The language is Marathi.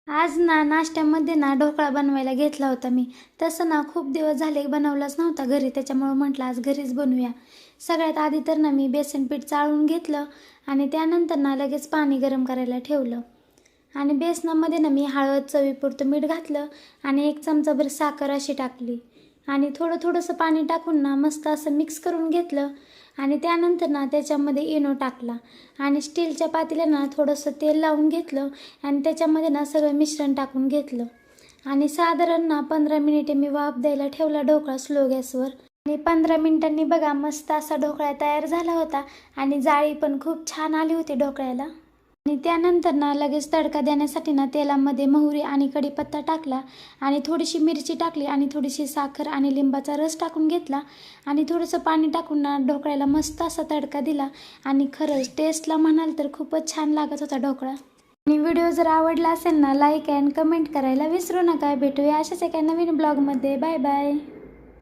आज ना नाश्त्यामध्ये ना ढोकळा बनवायला घेतला होता मी. तसं ना खूप दिवस झाले बनवलाच नव्हता घरी, त्याच्यामुळं म्हटलं आज घरीच बनवूया. सगळ्यात आधी तर ना मी बेसन पीठ चाळून घेतलं आणि त्यानंतर ना लगेच पाणी गरम करायला ठेवलं. आणि बेसनामध्ये ना मी हळद, चवीपुरतं मीठ घातलं आणि 1 चमचाभर साखर अशी टाकली आणि थोडंसं पाणी टाकून ना मस्त असं मिक्स करून घेतलं. आणि त्यानंतर ना त्याच्यामध्ये इनो टाकला आणि स्टीलच्या पातेल्याला थोडंसं तेल लावून घेतलं आणि त्याच्यामध्ये ना सगळं मिश्रण टाकून घेतलं. आणि साधारण ना 15 मिनिटे मी वाफ द्यायला ठेवला ढोकळा स्लो गॅसवर. आणि 15 मिनिटांनी बघा मस्त असा ढोकळा तयार झाला होता आणि जाळी पण खूप छान आली होती ढोकळ्याला. आणि त्यानंतर ना लगेच तडका देण्यासाठी ना तेलामध्ये मोहरी आणि कढीपत्ता टाकला आणि थोडीशी मिरची टाकली आणि थोडीशी साखर आणि लिंबाचा रस टाकून घेतला आणि थोडंसं पाणी टाकून ना ढोकळ्याला मस्त असा तडका दिला. आणि खरंच टेस्टला म्हणाल तर खूपच छान लागत होता ढोकळा. आणि व्हिडिओ जर आवडला असेल ना लाईक अँड कमेंट करायला विसरू नका. भेटूया अशाच एका नवीन ब्लॉगमध्ये. Bye bye.